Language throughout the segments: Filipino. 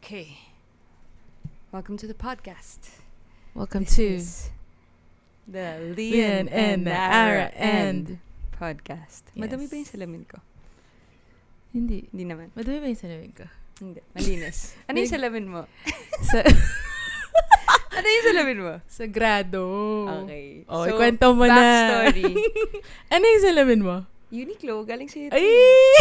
Okay. Welcome to the podcast. Welcome This to is the Lian and Naara and podcast. Yes. Madami ba yung salamin ko? Hindi. Hindi naman. Madami ba yung salamin ko? Hindi. Malinis. Ano yung salamin mo? Ano yung salamin mo? Sagrado. Okay. Oh, ikwento mo na. Backstory. Ano yung salamin mo? Uniqlo. Galing sa'yo. Ay!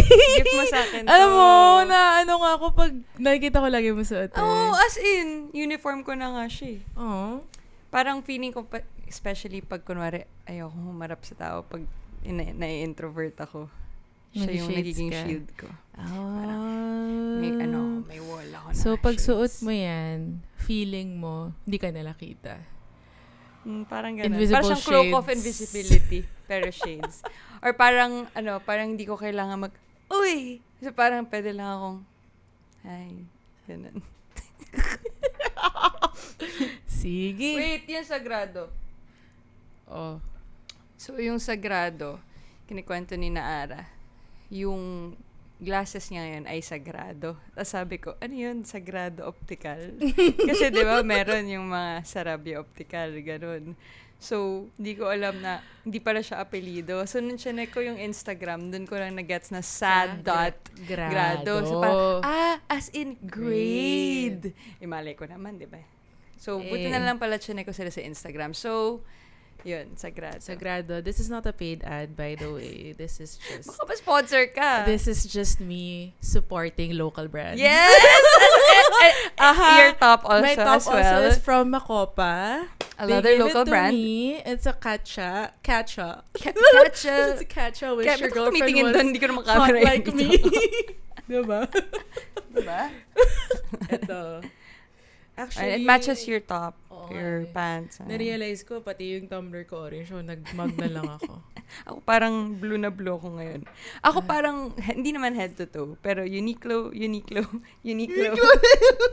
Gift mo sa akin to. Alam mo, na ano nga ako pag nakikita ko lagi mo suot. Oo, as in, uniform ko na nga siya. Oo. Parang feeling ko, especially pag kunwari, ayoko humarap sa tao pag na-introvert ako. Siya yung nagiging shield ko. May wall ako na So, pag shades. suot mo yan, feeling mo, hindi ka nakita. Parang gano'n. Invisible Parang siyang cloak of shades. invisibility, pero shades. Or parang, parang hindi ko kailangan uy! So, parang pwede lang akong, hi. Ganun. Sige. Wait, yung sagrado. Oh. So, yung sagrado, kinikwento ni Naara, yung glasses niya ngayon ay sagrado. Tapos sabi ko, ano yun? Sagrado optical? Kasi di ba meron yung mga Sarabia optical, ganun. So, hindi ko alam na, hindi pala siya apelido. So, nung chinek ko yung Instagram, dun ko lang nag-gets na sad.grado. So, parang, as in grade. Malay ko naman, di ba? So, buti na lang pala chinek ko sila sa Instagram. So, yun, sagrado. Sagrado. This is not a paid ad, by the way. This is just... Baka pa sponsor ka. This is just me supporting local brands. Yes! Your top also My top as well. also is from Macopa. Another local brand. Me. It's a Katcha. Katcha. Katcha. It's a Katcha. Wish Kaya your ba't ako girlfriend tumitingin was doon? Hindi ko naman hot camera like dito. me. Diba? Diba? Ito. Actually, It matches your top, Oo your nga pants. Na-realize ko, pati yung tumbler ko orange. So, nag-mug na lang ako. Ako parang blue na blue ako ngayon. Ako parang, hindi naman head to toe, pero Uniqlo.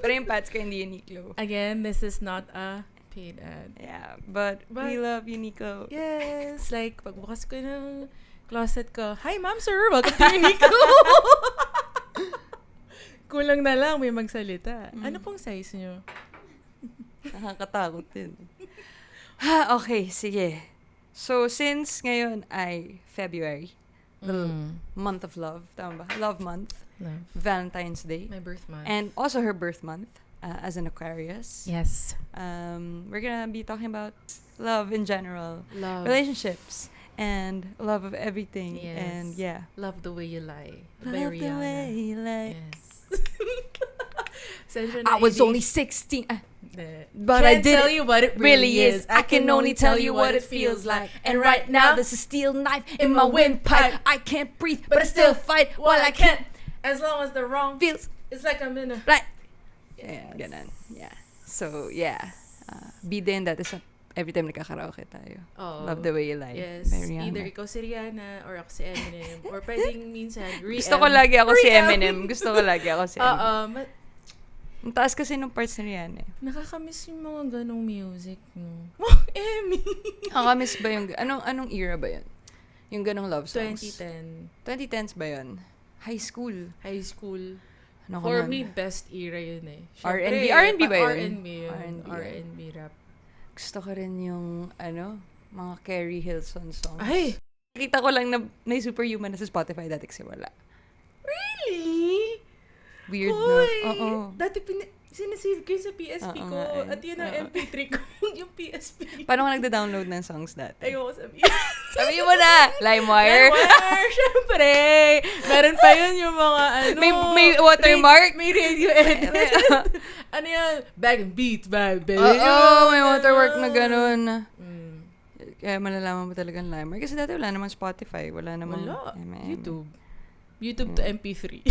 Pero yung pants ko hindi Uniqlo. Again, this is not a paid ad. Yeah, but we love Uniqlo. Yes, like, pagbukas ko ng closet ko, hi, ma'am, sir, welcome to Uniqlo. Kulang na lang, may magsalita. Ano pong size nyo? Nakakatakot din. Okay, sige. So, since ngayon ay February, the month of love, tama ba? Love month, Love. Valentine's Day, My birth month. and also her birth month as an Aquarius. Yes. We're gonna be talking about love in general, Love. relationships, and love of everything. Yes. And yeah. Love the way you lie. Love the way you lie. Yes. I was only 16. But Can't I didn't tell you what it really is. I can only tell you what it feels like. And right now, there's a steel knife in my windpipe. I can't breathe, but I still fight while I can't. As long as the wrong Feels it's like I'm in a... right. Yes. Yeah, ganun. Yeah. So, yeah. Bida yun dati sa every time nagkakaraoke tayo. Oh. Love the way you lie. Yes. Rihanna. Either ikaw si Rihanna or ako si Eminem. Or pwedeng minsan, Gusto ko lagi ako si Eminem. Gusto ko lagi ako si Eminem. But Ang taas kasi nung parts ni Rihanna. nakakamiss yung mga ganong music, no? Emmy! Nakakamiss ba yung... Anong era ba yun? Yung ganong love songs? 2010. 2010s ba yun? High school. High school. Ano For ka me, nun? best era yun eh. R&B. Syempre, R&B ba yun? R&B yun. R&B. R&B rap. Gusto ko rin yung, mga Carrie Hilson songs. Ay! Nakita ko lang na may Superhuman na sa Spotify dati kasi wala. Really? Weird Hoy! na. Oo. Dati sinasave ko yun sa PSP Oo ko. nga eh. At yun ang Oo. MP3 ko. Yung PSP. Paano ka nagda-download ng songs dati? Ayoko sabihin. Sabihin mo na! LimeWire? Syempre! Meron pa yun yung mga May watermark? May radio edit. Ano yan? Bag and beat, baby. Oo, may watermark na ganun. Kaya malalaman mo talagang LimeWire. Kasi dati wala naman Spotify. Wala naman Wala. MM. YouTube to MP3.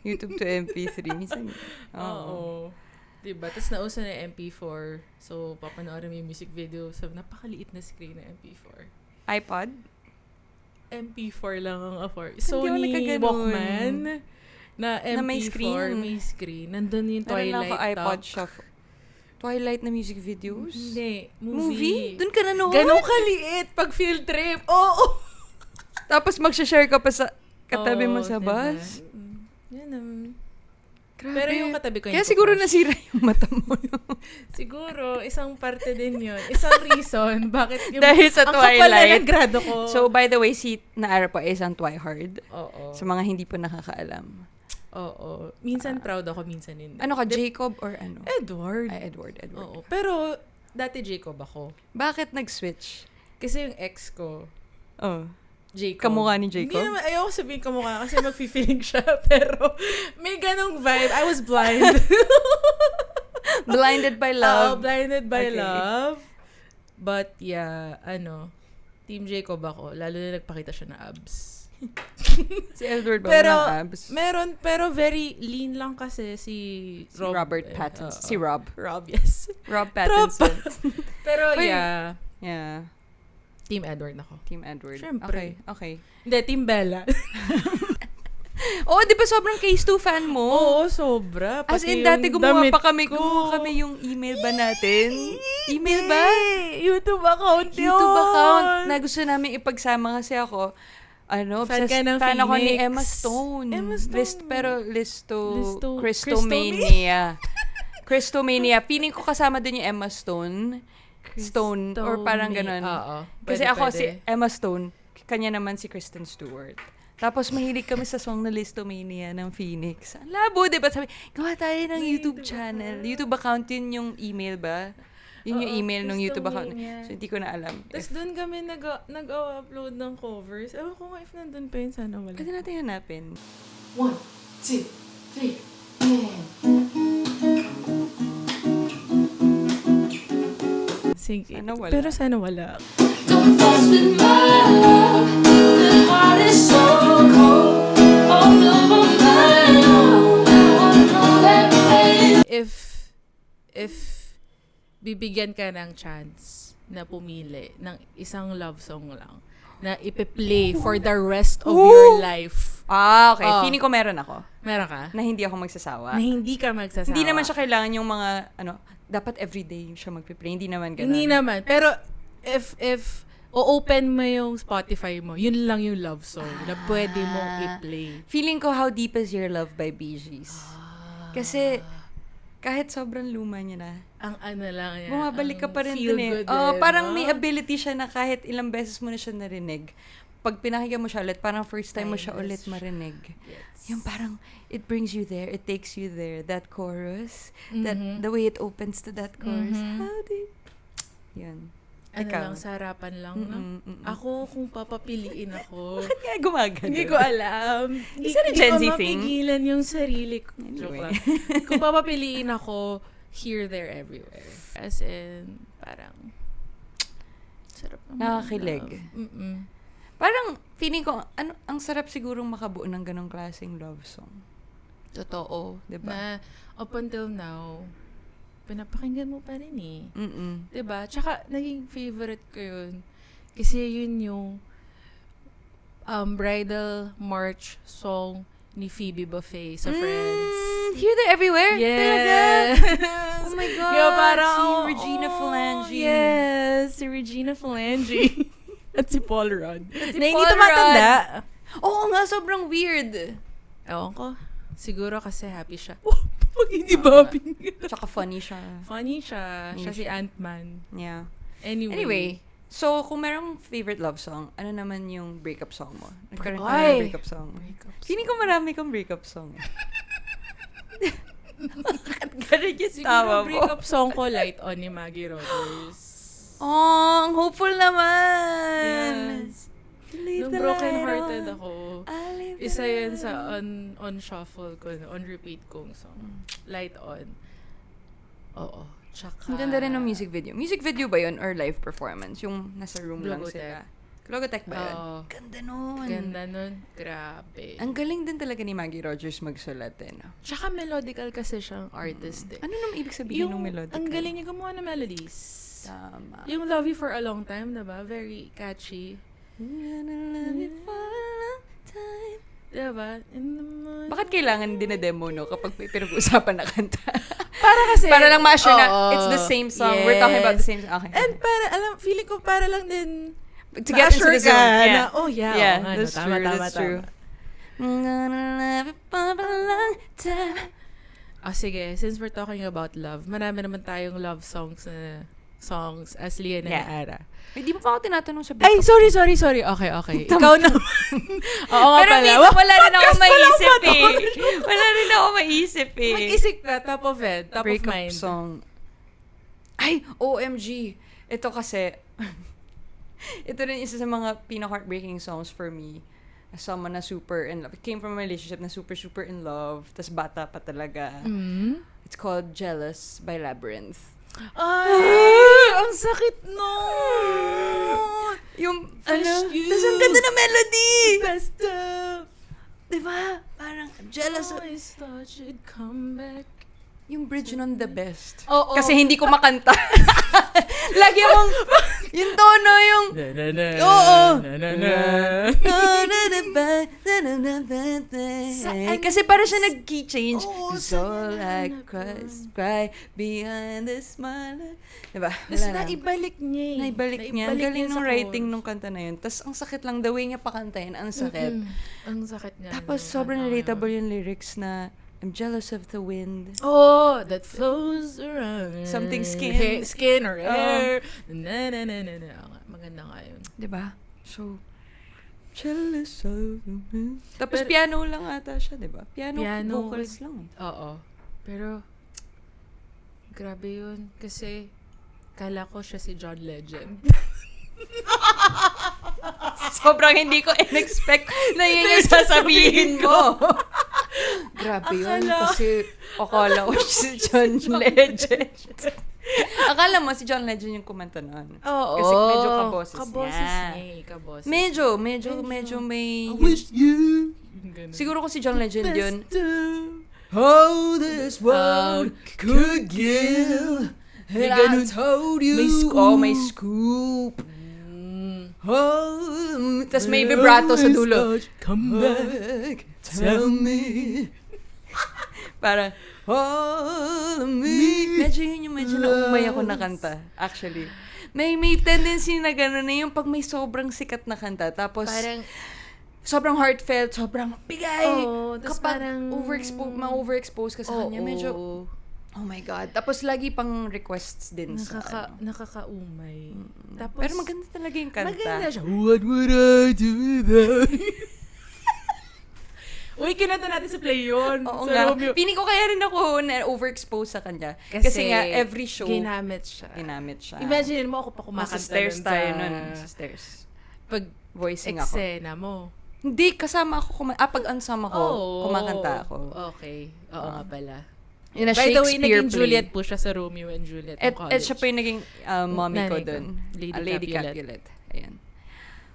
YouTube to MP3. Minsan. Oo. Diba? Tapos nauso na yung MP4. So, papanoorin mo yung music video sa napakaliit na screen na MP4. iPod? MP4 lang ang afford. Hindi ako Sony nagkaganon. Walkman na MP4 Na may screen. may screen. Nandun yung Meron lang Twilight ako iPod Talk. Shuffle. Twilight na music videos? Hindi. Movie? Doon ka nanood? Ganun kaliit pag field trip. Oo. Tapos mag-share ka pa sa katabi mo sa diba? bus? Yan Grabe. Pero yung katabi ko Kaya siguro crush. nasira yung mata mo. Siguro, isang parte din yun. Isang reason, bakit yung... Dahil sa ang kapal na Twilight. ng grado ko. So, by the way, si Naara po is ang Twihard. Oo. Sa mga hindi po nakakaalam. Oo. Minsan proud ako, minsan hindi. Ano ka, Jacob or ano? Edward. Ay, Edward. Oo. Pero, dati Jacob ako. Bakit nag-switch? Kasi yung ex ko, Oh. Jacob. Kamukha ni Jacob? Hindi naman, ayoko sabihin kamukha kasi mag-feeling siya. Pero, may ganong vibe. I was blind. Blinded by love. Blinded by Okay. love. But, yeah, Team Jacob ako. Lalo na nagpakita siya na abs. Si Edward ba? Pero, Walang abs? meron, pero very lean lang kasi si Si Robert Pattinson. Si Rob. Rob, yes. Rob Pattinson. Pero, Uy. yeah. Yeah. Team Edward ako. Team Edward. Syempre. Okay. Hindi, Team Bella. Oo, di ba sobrang Case 2 fan mo? Oo, sobra. As in, Pati dati yung gumawa damit pa kami. ko. Gumawa kami yung email ba natin? Email ba? YouTube account yun. YouTube account na gusto namin ipagsama kasi ako. Fan ka ng fan ako ni Phoenix. Emma Stone. Emma Stone. Listo Christomania. Christomania. Feeling ko kasama din yung Emma Stone. Stone. Or parang ganun. Oo. Kasi Pwede, ako pwede. si Emma Stone, kanya naman si Kristen Stewart. Tapos mahilig kami sa song na Listomania ng Phoenix. Ang labo, diba? Sabi, gawa tayo ng YouTube channel. YouTube account yun yung email ba? Yun yung Oo, email ng YouTube account. Christomania. So, hindi ko na alam. Tapos doon kami nag-upload ng covers. Ewan ko nga if nandun pa yun, sana wala. Pwede natin hanapin. 1, 2, 3, Sige. Sana wala. Pero sana wala. Don't fuss with my love. The heart is so cold. All over my love. I know that pain. If bibigyan ka ng chance na pumili ng isang love song lang na ipe-play for the rest of your life. Okay. Oh. Feeling ko meron ako. Meron ka? Na hindi ako magsasawa. Na hindi ka magsasawa. Hindi naman siya kailangan yung mga, dapat everyday siya magpe-play. Hindi naman ganun. Hindi naman. Pero if o-open mo yung Spotify mo, yun lang yung love song na pwede mong i-play. Feeling ko How Deep Is Your Love by Bee Gees. Kasi, kahit sobrang luma niya na, Ang lang yan. bumabalik ka pa rin feel dun eh. good Parang no? may ability siya na kahit ilang beses mo na siya narinig, pag pinakinggan mo siya ulit, parang first time mo siya ulit marinig. Yes. Yung parang, it brings you there, it takes you there. That chorus, that the way it opens to that chorus. How deep? Yun. Ikaw. Lang, sa harapan lang. No? Ako, kung papapiliin ako, Bakit nga gumagano? hindi ko alam. Is that a Gen Z Hindi ko thing? mapigilan yung sarili ko. Anyway. Joke lang. Kung papapiliin ako, here, there, everywhere. As in, parang, sarap naman. Nakakilig. Mm-mm. Parang, feeling ko, ang sarap sigurong makabuo ng ganong klaseng love song. Totoo. Diba? Na, up until now, pinapakinggan mo pa rin eh. Mm-mm. Diba? Tsaka, naging favorite ko yun. Kasi yun yung bridal march song ni Phoebe Buffay sa Friends. Here, there, everywhere? Yes! Oh my God! Yung parang, Si Regina Phalange. Yes! Si Regina Phalange. At si Paul Rudd. Na hindi Paul tumatanda. Oo nga, sobrang weird. Ewan ko. Siguro kasi happy siya. Pag hindi bobbing. Tsaka funny siya. Funny siya. Siya si Ant-Man. Yeah. Anyway. So, kung merong favorite love song, ano naman yung breakup song mo? Nagkaroon ka Ay! ng breakup song. Feeling ko marami kang breakup song. Bakit ganun yung Siguro tawa mo? breakup song ko, Light On ni Maggie Rogers. Oh, ang hopeful naman. Yes. Nung broken-hearted ako, isa yan sa on shuffle ko, on repeat kong song. Light On. Oo. Tsaka... Ang ganda rin ng music video. Music video ba yun or live performance? Yung nasa room lang Logotech. sila. Logotech ba yun? Oo. Ganda nun. Ganda nun. Grabe. Ang galing din talaga ni Maggie Rogers magsulat eh. No? Tsaka melodical kasi siyang artist eh. Ano naman ibig sabihin ng melodic? Ang galing niya gumawa ng melodies. Tama. Yung Love You For A Long Time, diba? Very catchy. Love you for a long time. Diba? In the morning. Bakit kailangan dinedemo, no? Kapag may pinag-uusapan na kanta. Para kasi... para lang ma-sure na Oo. it's the same song. We're talking about the same song. Okay. And para, feeling ko para lang din to get into the ma-assure zone. ka Yeah. na, oh yeah, Yeah, oo nga, no, that's tama, true. tama, That's tama. true. I'm gonna love you for a long time. Sige. Since we're talking about love, marami naman tayong love songs as Lian and Yeah. Ara. Hindi mo pa ako tinatanong sa Ay, sorry. Okay. Ikaw na. Oo nga Pero pala. minsan wala rin ako Podcast pa lang maisip ba to? eh. Wala rin ako maisip eh. Mag-isip ka, top of Breakup mind. song. Ay, OMG. Ito kasi, ito rin isa sa mga pinaka-heartbreaking songs for me. As someone na super in love. It came from a relationship na super, super in love. Tas bata pa talaga. Mm. It's called Jealous by Labyrinth. Ay, ang sakit nun! Yung, Fish you. tas ang ganda na melody! Best of. Diba? Parang, jealous. Always thought you'd come back. Yung bridge nun the best. Oo. Kasi hindi ko makanta. Lagi akong, yung tono, yung, Oo. kasi para siya nag-key change. Oo, Cause saan all I cry behind the smile. Diba? Tapos Wala lang. naibalik niya eh. Naibalik niya. Ang Naibalik galing niya ng sa writing chorus. nung kanta na yun. Tapos ang sakit lang, the way niya pakantayin, ang sakit. Ang sakit niya. Tapos nung sobrang kanta relatable yun. yung lyrics na, I'm jealous of the wind. Oh, that flows around. Something skin. Skin or hair. Na. Maganda nga yun. Diba? So, jealous of the wind. Tapos Pero- piano lang ata siya, diba? Piano with- vocals lang. Oo. Pero, grabe yun. Kasi, kala ko siya si John Legend. Sobrang hindi ko in-expect na yun yung sasabihin mo. Grabe yun. Akala- Kasi akala ko si John Legend. Akala mo si John Legend yung kumanta nun. Oo. Kasi medyo kaboses Kaboses niya. niya eh. Kaboses. Medyo may... you. Siguro kung si John Legend yun. How this world could give. May ganun. told you. May scoop. Oh, may scoop. Tapos may vibrato sa dulo. Come back. Tell me. Parang, all of me. Medyo yun yung medyo naumay ako na kanta, actually. May tendency na gano'n na yung pag may sobrang sikat na kanta, tapos Parang, sobrang heartfelt, sobrang bigay. Oo, tas Kapag parang- ma-overexpose ka sa kanya, medyo, oo. oh my God. Tapos lagi pang requests din sa ano. Nakakaumay. Tapos, Pero maganda talaga yung kanta. maganda siya. What would I do without you? Uy, kinanta natin sa play yun. Oo Sa nga. Romeo. Pini ko kaya rin ako na-overexpose sa kanya. Kasi nga, every show, ginamit siya. siya. Imagine mo ako pa Sa kumakanta stairs nun tayo sa nun. Sa stairs. pag Voicing ako. eksena mo. Hindi, kasama ako. Pag unsam ako, kumakanta ako. Okay. Oo nga pala. In a By the way, Shakespeare naging play. Juliet po siya sa Romeo and Juliet ng At college. siya pa yung naging mommy ko Nanay ko. dun. Lady Capulet. Capulet. Ayan.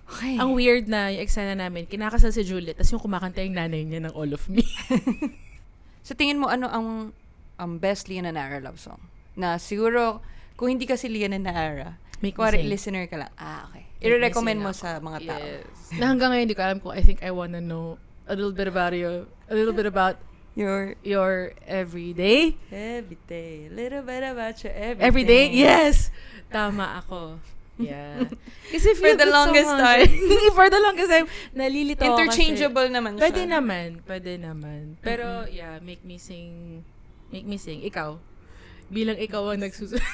Okay. Ang weird na yung eksena namin, kinakasal si Juliet, tapos yung kumakanta yung nanay niya ng All of Me. Sa tingin mo, ano ang best Lian and Ara love song? Na siguro, kung hindi kasi Lian and Ara, Make Me kuwari Sing. listener ka lang, okay. Make Me I-recommend Sing mo ako. sa mga tao. Yes. Na hanggang ngayon, hindi ko alam kung I think I wanna know a little bit about you, a little bit about your everyday. Every day, little bit about your everyday. Every day? Yes! Tama ako. Yeah. Kasi For the longest time. For the longest time, nalilito ako kasi. Interchangeable naman siya. Pwede naman. Pero, yeah, make me sing. Ikaw. Bilang ikaw ang nagsusunod.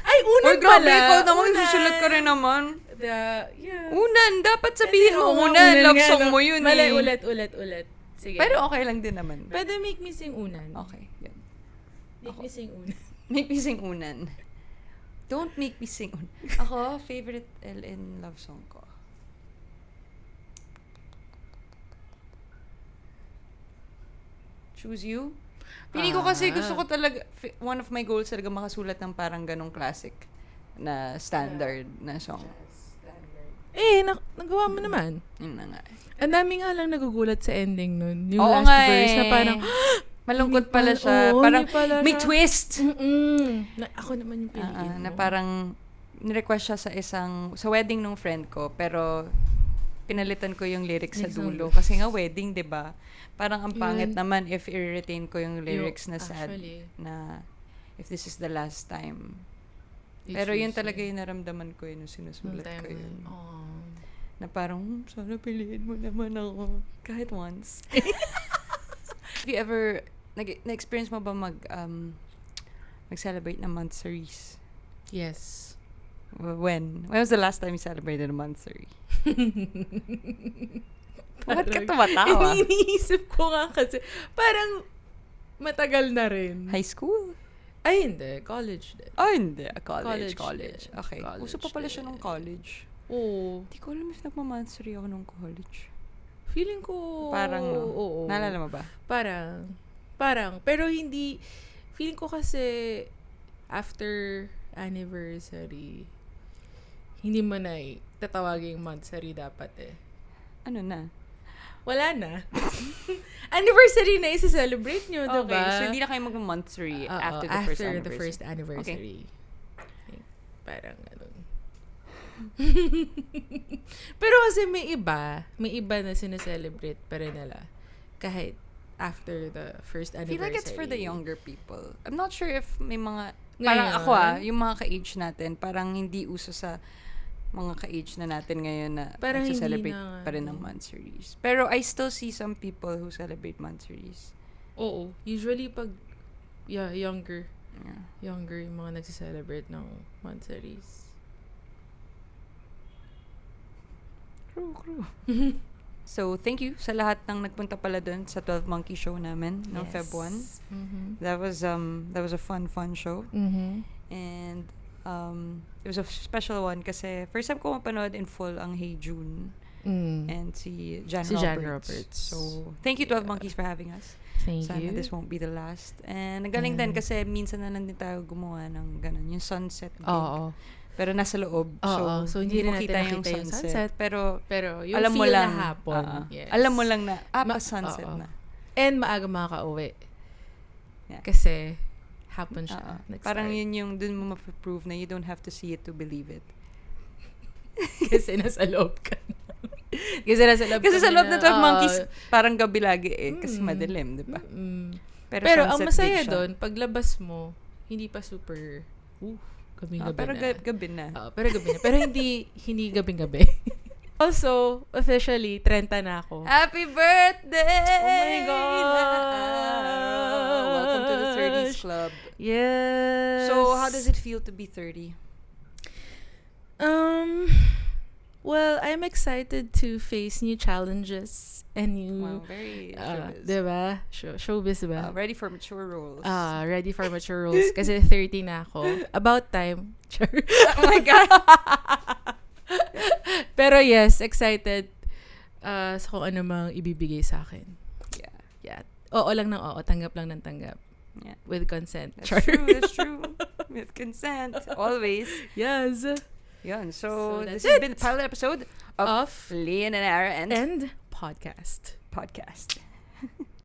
Ay, unan Or grabe, pala. ikaw naman, Unan. susulat ka rin naman. Yeah. Unan, dapat sabihin mo Oo nga, unan. Love nga, song no? mo yun Mali, eh. ulit. Sige. Pero okay lang din naman. pwede make me sing unan. Okay, yun. Make me sing unan. Make me sing unan. Don't make me sing unan. Ako, favorite LN love song ko. Choose You? Pili ko kasi gusto ko talaga, one of my goals talaga makasulat ng parang ganong classic na standard na song. Nagawa mo naman. Yun na nga. Ang dami nga lang nagugulat sa ending nun. Yung Oo last nga verse eh. na parang, Malungkot Hindi pala pala- siya. oo, Parang hindi pala may siya. twist. ako naman yung piliin mo. Na parang nirequest siya sa wedding nung friend ko, pero pinalitan ko yung lyrics sa dulo. Kasi nga wedding, 'di ba? Parang ang pangit Yun. naman if i-retain ko yung lyrics na sad Actually, na if this is the last time. it's Pero yun really talaga yung naramdaman ko yun nung sinusulat ko yun. Oh. Na parang, sana piliin mo naman ako. Kahit once. Have you ever na-experience mo ba mag-celebrate ng monthsaries? Yes. When? When was the last time you celebrated a monthsary? Bakit ka tumatawa? Iniisip ko nga kasi, parang matagal na rin. High school? Ay, hindi. College din. Oh, hindi. College. College din. Okay. College Uso pa pala siya din. nung college. Oo. Hindi ko alam if nagmamonthsary ako nung college. Feeling ko... Parang, no? Oo. Naalala mo ba? Parang. Pero hindi... Feeling ko kasi after anniversary, hindi mo na tatawagin monthsary dapat eh. Ano na? Wala na. Anniversary na isa-celebrate nyo, Okay, diba? so hindi na kayo mag-monthsary Oo, after the first anniversary. Okay. Parang ganun. Pero kasi may iba na sineselebrate pa rin nila. Kahit after the first I anniversary. feel like it's for the younger people. I'm not sure if may mga... Ngayon. Parang ako yung mga ka-age natin, parang hindi uso sa mga ka-age na natin ngayon na Parang hindi celebrate na, pa rin ng monthsaries. Pero I still see some people who celebrate monthsaries. Oo. Usually pag younger Yeah. yung mga nagsiselebrate ng monthsaries. True. So, thank you sa lahat ng nagpunta pala dun sa 12 Monkey Show namin ng Feb 1. Mm-hmm. That was a fun show. Mm-hmm. And it was a special one kasi first time ko mapanood in full ang Hey June and si Jan Roberts. So, thank you 12 Monkeys for having us. Thank Sana you. this won't be the last. And nagaling din kasi minsan na lang din tayo gumawa ng ganun, yung sunset gig. Oo. Pero nasa loob. Oo. So, hindi mo rin kita natin nakita yung sunset. Pero Pero yung alam mo feel lang, na hapon. Yes. alam mo lang na, sunset oo. na. And maaga makaka-uwi. Yeah. Kasi hapon siya. Parang yun yung dun mo mapaprove na you don't have to see it to believe it. Kasi nasa loob ka na. Kasi sa loob na 12 Monkeys, parang gabi lagi kasi madilim, di ba? Pero ang sunset masaya gig siya. doon, paglabas mo, hindi pa super, gabing-gabi pero na. gabi na. Pero gabi na. Pero hindi gabing-gabi. Also, officially, 30 na ako. Happy birthday! Oh my God! Welcome to the 30s Club. Yes! So, how does it feel to be 30? Well, I'm excited to face new challenges and new... Wow, very showbiz. Diba? Showbiz ba? Ready for mature roles. Ready for mature roles. Kasi 30 na ako. About time. Oh my God! Pero yes, excited sa kung ano mang ibibigay sa akin. Yeah. Oo lang ng oo. Tanggap lang ng tanggap. Yeah. With consent. That's true. With consent. Always. Yes. Yun. So that's this has it. been the pilot episode of Leon and Ara and podcast. Podcast.